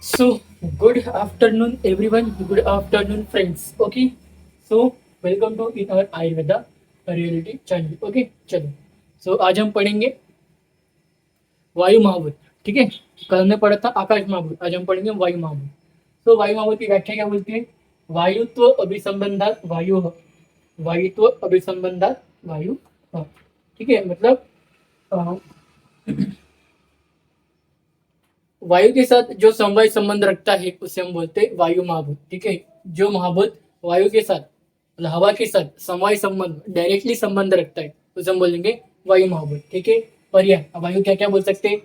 So, good afternoon, everyone. Good afternoon, friends. Okay. So, welcome to in our Ayurveda reality channel. Okay. चलो. So, आज हम पढ़ेंगे वायु महाभूत. ठीक है. कल हमने पढ़ा था आकाश महाभूत. आज हम पढ़ेंगे वायु महाभूत. तो वायु महाभूत की व्याख्या क्या बोलती है? वायुत्व अभिसंबंधात वायु. वायुत्व अभिसंबंधात वायु. ठीक है. मतलब अ, वायु के साथ जो समवाय संबंध रखता है उसे हम बोलते हैं वायु महाभूत. ठीक है. जो महाभूत वायु के साथ मतलब हवा के साथ समवाय संबंध डायरेक्टली संबंध रखता है उसे हम बोलेंगे वायु महाभूत. ठीक है. पर्याय वायु क्या क्या बोल सकते हैं?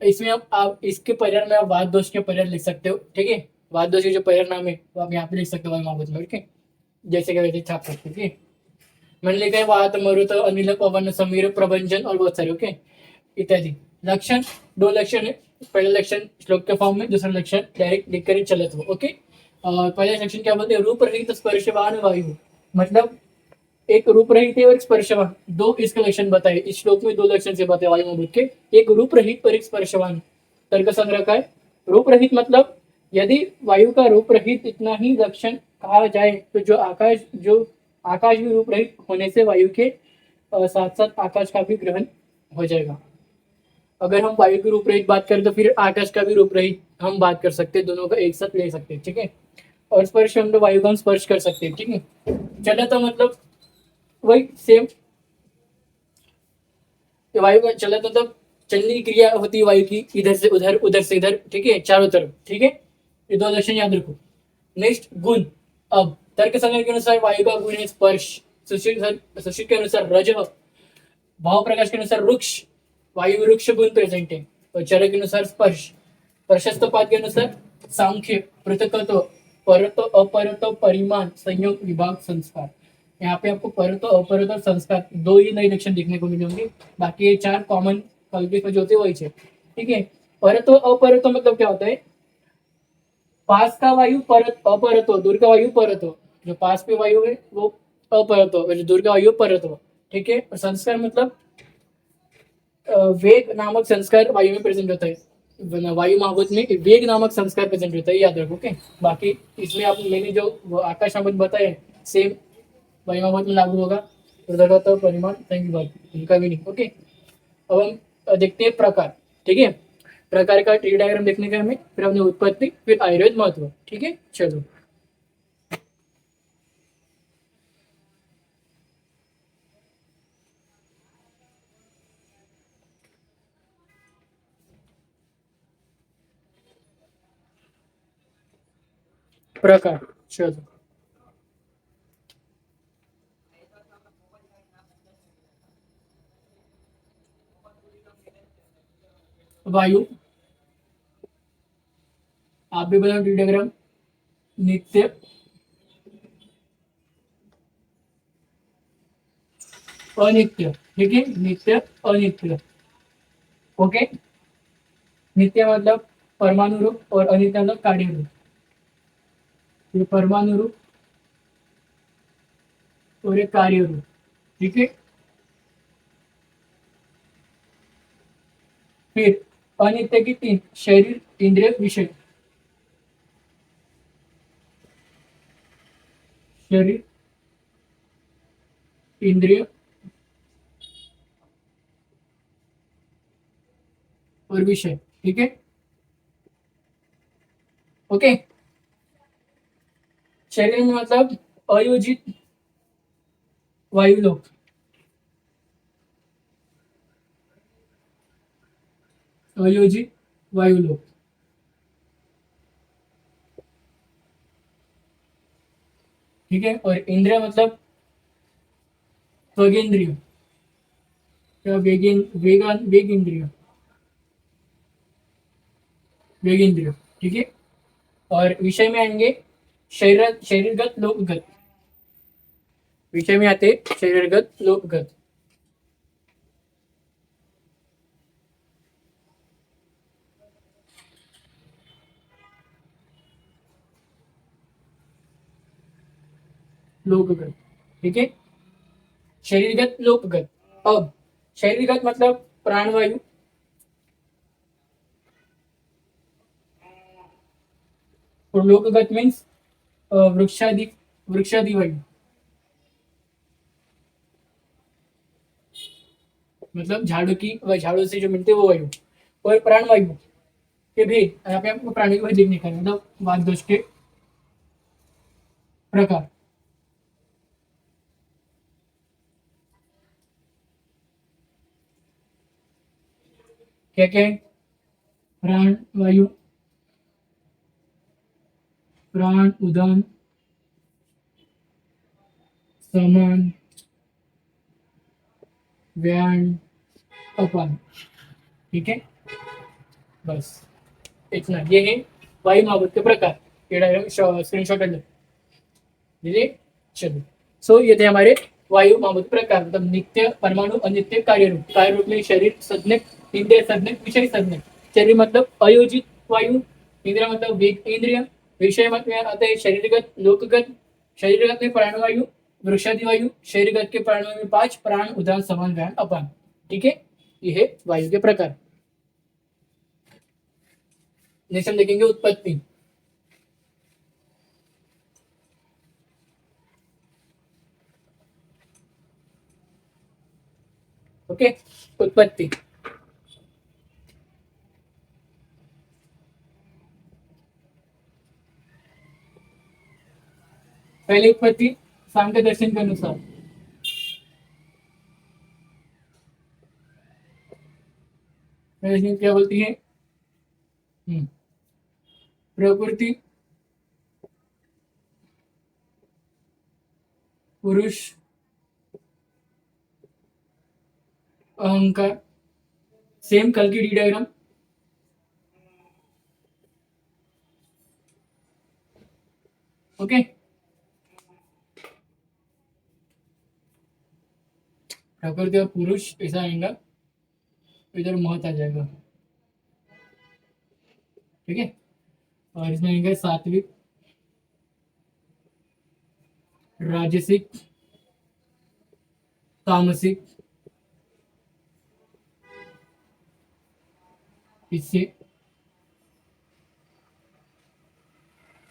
इसमें आप इसके पर्याय में आप वाद दोष के पर्याय लिख सकते हो. ठीक है. वाद दोष के जो पर्याय नाम है वो आप यहाँ पे लिख सकते हो वायु महाभूत में. ठीक है. जैसे कि वैसे छाप सकते. ठीक है. मैंने लिखा है वात मरुत अनिल पवन समीर प्रभंजन और बहुत सारे. ओके. इत्यादि. लक्षण दो लक्षण है. पहला लक्षण श्लोक के फॉर्म में, दूसरा लक्षण डायरेक्ट लिख कर चलत हो. ओके. पहला लक्षण क्या बोलते हैं? रूप रहित स्पर्शवान वायु. मतलब एक रूप रहित है और एक स्पर्शवान. दो इसके लक्षण बताए इस श्लोक में. दो लक्षण से बताए वायु महाभूत के. एक रूप रहित और एक स्पर्शवान. तर्क संग्रह का है. रूप रहित मतलब यदि वायु का रूप रहित इतना ही लक्षण कहा जाए तो जो आकाश भी रूप रहित होने से वायु के साथ साथ आकाश का भी ग्रहण हो जाएगा. अगर हम वायु के रूप रहित बात करें तो फिर आकाश का भी रूप रहित हम बात कर सकते हैं. दोनों का एक साथ ले सकते हैं. ठीक है. और स्पर्श हम तो वायु का हम स्पर्श कर सकते हैं. ठीक है. चला तो मतलब वही सेम. वायु का चला तो तब चलने की क्रिया होती है वायु की, इधर से उधर उधर से इधर. ठीक है. चारों तरफ. ठीक है. ये दो लक्षण याद रखो. नेक्स्ट गुण. अब तर्क संग्रह के अनुसार वायु का गुण है स्पर्श. सुश्रुत के अनुसार रज. भाव प्रकाश के अनुसार वृक्ष. वायु वृक्ष गुण प्रेजेंट है. और चरक के अनुसार स्पर्श. प्रशस्त पाद के अनुसार सांख्य पृथकत्व परत अपरत परिमाण संयोग विभाग संस्कार. यहाँ पे आपको परत अपरत और संस्कार दो ही नए लक्षण देखने को मिलेंगे. बाकी ये चार कॉमन कल्पित जो होते वही है. ठीक है. परत अपरत मतलब क्या होता है? पास का वायु परत अपरत हो, दूर का वायु परत हो. जो पास पे वायु है वो अपरत हो, जो दूर का वायु परत हो. ठीक है. और संस्कार मतलब वेग नामक संस्कार वायु में प्रेजेंट होता है. वायु महाभूत में वेग नामक संस्कार प्रेजेंट होता है. याद रखो. ओके. बाकी इसमें आप मैंने जो आकाश महाभूत बताए सेम वायु महाभूत में लागू होगा. तो परिमाण संयुग इनका भी नहीं. ओके. अब हम देखते हैं प्रकार. ठीक है. प्रकार का ट्री डायग्राम देखने का हमें. फिर हमने उत्पत्ति, फिर आयुर्वेद महत्व. ठीक है. चलो. प्रकार. चलो. वायु. आप भी बताओ ट्री डायग्राम. नित्य, अनित्य. ठीक है. नित्य, अनित्य. ओके. नित्य मतलब परमाणु रूप और अनित्य मतलब कार्य रूप. ये परमाणु रूप और एक कार्य रूप. ठीक है. फिर अनित्य की तीन: शरीर, इंद्रिय, विषय. शरीर, इंद्रिय और विषय. ठीक है. ओके. शरीर में मतलब अयोजित वायुलोक. अयोजित वायुलोक. ठीक है. और इंद्रिय मतलब त्वगेंद्रिय या वेग इंद्रिय. वेग इंद्रिय. ठीक है. और विषय में आएंगे शरीरगत लोकगत. विषय में आते शरीरगत लोकगत. लोकगत. ठीक है. शरीरगत लोकगत. अब शरीरगत मतलब प्राणवायु. और लोकगत मीन्स वृक्षादि वृक्षादि वायु, मतलब झाड़ू की झाड़ू से जो मिलते हैं वो वायु। और प्राणवायु के भेद, यहाँ पे आपको प्राणी को देखने का है, मतलब वात दोष के प्रकार। क्या क्या है? प्राण वायु, प्राण उदान, समान, व्यान, अपान। ठीक है, बस इतना। ये है वायु महाभूत के प्रकार। स्क्रीनशॉट ले लीजिए। चलो, सो ये थे हमारे वायु महाभूत प्रकार, मतलब नित्य, परमाणु, अनित्य, कार्य रूप। कार्य रूप में शरीर संज्ञक, इंद्रिय संज्ञक, विषय संज्ञक। शरीर मतलब अयोजित वायु, इंद्रिय मतलब वेग इंद्रिय, विषय मतलब आते हैं शरीरगत, लोकगत। शरीरगत में प्राणवायु, वृक्षादि वायु। शरीरगत के प्राणवायु में 5 प्राण, उदान, समान, व्यान, अपान। ठीक है, ये है वायु के प्रकार। नेक्स्ट हम देखेंगे उत्पत्ति। ओके, उत्पत्ति। पहली उत्पत्ति सांख्य दर्शन के अनुसार। क्या बोलती है? प्रकृति, पुरुष, अहंकार। सेम कल की डी डायग्राम। ओके, प्रकृति और पुरुष ऐसा आएगा, इधर महत आ जाएगा। ठीक है, और इसमें आएंगे सात्विक, राजसिक, तामसिक, इससे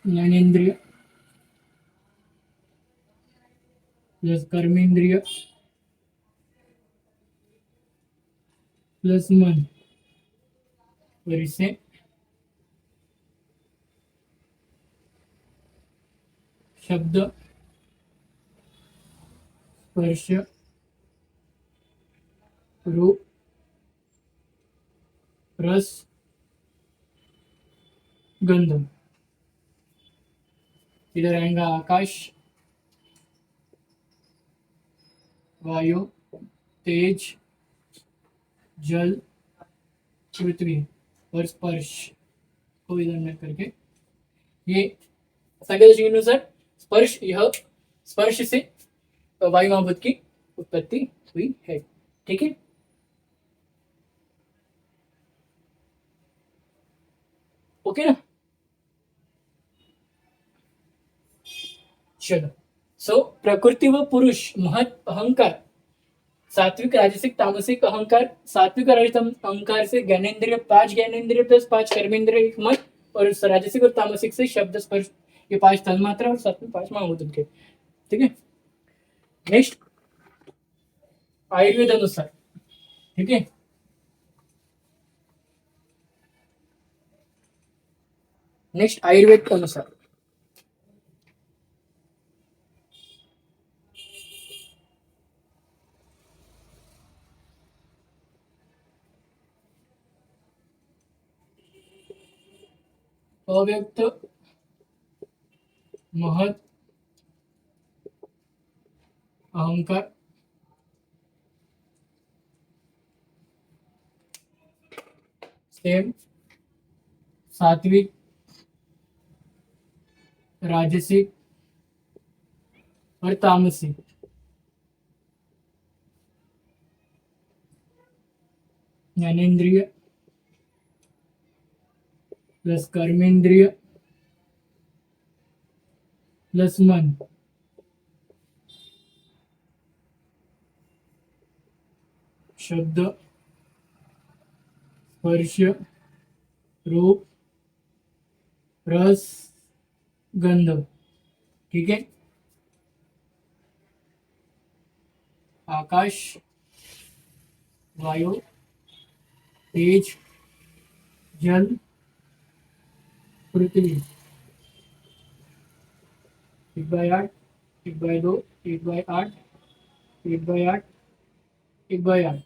ज्ञानेन्द्रिय प्लस कर्मेंद्रिय प्लस मन, और इससे शब्द, स्पर्श, रूप, रस, गंध। इधर आएगा आकाश, वायु, तेज, जल, पृथ्वी, और स्पर्श को इधर में करके ये संख्या दशक के अनुसार स्पर्श, यह स्पर्श से वायु महाभूत की उत्पत्ति हुई है। ठीक है, ओके ना? चलो, सो प्रकृति व पुरुष, महत, अहंकार, सात्विक, राजसिक, तामसिक, अहंकार। सात्विक और राजसिक अहंकार से ज्ञानेन्द्रिय, 5 ज्ञानेन्द्रिय प्लस 5 कर्मेंद्रिय, एक मन। और राजसिक और तामसिक से शब्द, स्पर्श, ये 5 तन्मात्रा, और साथ में 5 महाभूत उनके। ठीक है, नेक्स्ट आयुर्वेद अनुसार। ठीक है, नेक्स्ट आयुर्वेद के अनुसार। अव्यक्त, महत, अहंकार, सेम, सात्विक, राजसिक और तामसिक। ज्ञानेन्द्रिय प्लस कर्मेंद्रिय प्लस मन, शब्द, स्पर्श, रूप, रस, गंध, ठीक है, आकाश, वायु, तेज, जल, पृथ्वी। 1/8, 1/2, 1/8, 1/8, 1/8,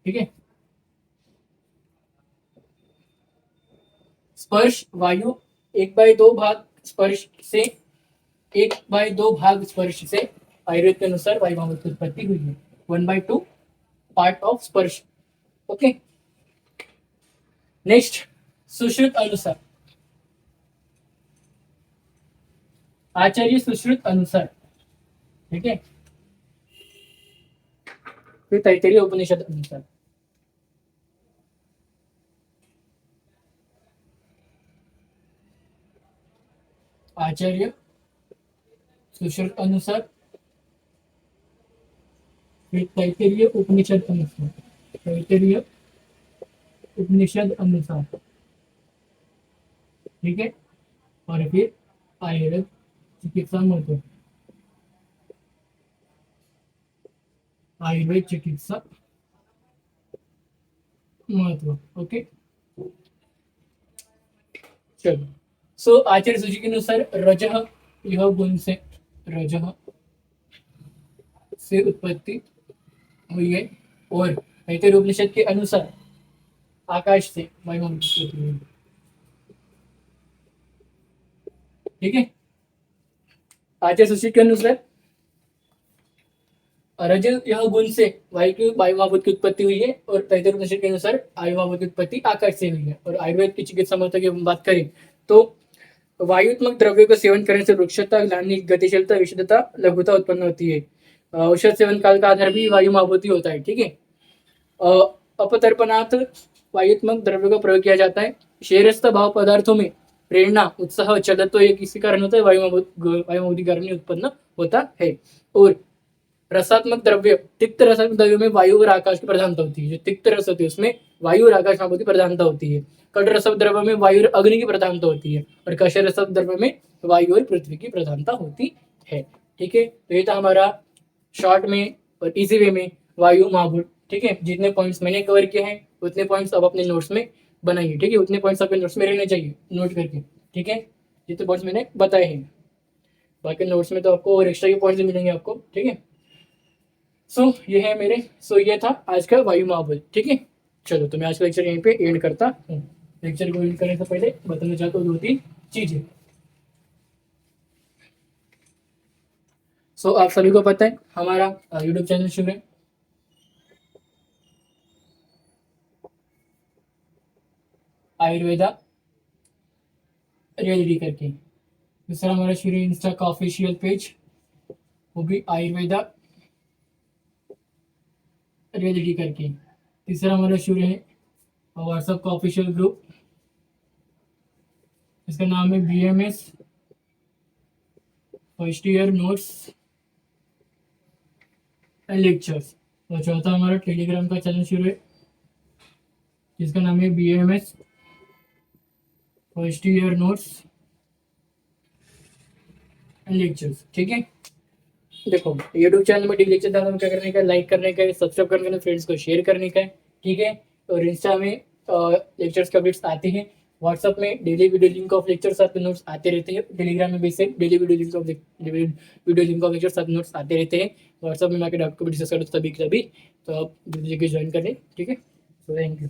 ठीक है। स्पर्श वायु 1/2 भाग स्पर्श से, 1/2 भाग स्पर्श से आयुर्वेद के अनुसार वायु महाभूत की उत्पत्ति हुई है। 1/2 पार्ट ऑफ स्पर्श। ओके, नेक्स्ट, सुश्रुत अनुसार, आचार्य सुश्रुत अनुसार, ठीक है, फिर तैत्तिरीय उपनिषद अनुसार। आचार्य सुश्रुत अनुसार, फिर तैत्तिरीय उपनिषद अनुसार, तैत्तिरीय उपनिषद अनुसार, ठीक है, और फिर आयुर्वेद चिकित्सा महत्व, आयुर्वेद चिकित्सा महत्व। ओके, चलो। सो आचार्य सूची के अनुसार रजह, यह गुण से, रजह से उत्पत्ति हुई है, और तैत्तिरीय उपनिषद के अनुसार आकाश से वायु की उत्पत्ति हुई है, ठीक है। आचार्य सूची के अनुसार रज यह गुण से वायु महाभूत की उत्पत्ति हुई है, और तैत्तिरीय उपनिषद के अनुसार वायु महाभूत की उत्पत्ति आकाश से हुई है। और आयुर्वेद की चिकित्सा महत्व की बात करें तो वायुत्मक द्रव्य का सेवन करने से वृक्षता, ग्लानि, गतिशीलता, विशुद्धता, लघुता उत्पन्न होती है। औषध सेवन काल का आधार भी वायु महाभूति होता है, ठीक है। अपतर्पणार्थ वायुत्मक द्रव्य का प्रयोग किया जाता है। शेरस्थ भाव पदार्थों में प्रेरणा, उत्साह, चलत्व ये किसी कारण होता है, वायु महाभूति कारण उत्पन्न होता है। और रसात्मक द्रव्य, तिक्त रसात्मक द्रव्य में वायु और आकाश की प्रधानता होती है। जो तिक्त रस होती है उसमें वायु और आकाश महाभूति की प्रधानता होती है। कट रसक द्रव्य में वायु और अग्नि की प्रधानता होती है, और कष रसक द्रव्य में वायु और पृथ्वी की प्रधानता होती है, ठीक है। तो ये था हमारा शॉर्ट में और इजी वे में वायु महाभूत, ठीक है। जितने पॉइंट्स मैंने कवर किए हैं उतने पॉइंट्स अब अपने नोट्स में बनाइए, ठीक है। उतने पॉइंट्स अपने नोट्स में रहने चाहिए नोट करके, ठीक है, जितने पॉइंट्स मैंने बताए हैं। बाकी नोट्स में तो आपको और एक्स्ट्रा के पॉइंट्स मिलेंगे आपको, ठीक है। ये है मेरे, ये था आज का वायु महाभूत, ठीक है। चलो, तो मैं आज का लेक्चर यहीं पे एंड करता हूँ। लेक्चर को एंड करने से पहले बताना चाहता हूँ 2-3 चीजें। आप सभी को पता है हमारा यूट्यूब चैनल शुरू है, आयुर्वेदा रियलिटी करके। दूसरा हमारा शुरू है इंस्टा का ऑफिशियल पेज, वो भी आयुर्वेदा रियलिटी करके। तीसरा हमारा शुरू है व्हाट्सएप का ऑफिशियल ग्रुप, इसका नाम है BMS first year notes and lectures. और चौथा हमारा टेलीग्राम का चैनल शुरू है, जिसका नाम है BMS first year notes and lectures, ठीक है। देखो, यूट्यूब चैनल में डेली लेक्चर डालने में क्या करने का, लाइक करने का है, सब्सक्राइब करने का, फ्रेंड्स को शेयर करने का है, ठीक है। और इंस्टा में लेक्चर्स के अपडेट्स आते हैं, व्हाट्सएप में daily video link of lectures आपके नोट्स आते रहते हैं, टेलीग्राम में भी से daily video link of lectures आपके नोट्स आते रहते हैं। व्हाट्सएप में मैं डाउट को भी डिस्कस करूँ तभी तो आप जल्दी ज्वाइन करें, ठीक है। Thank you.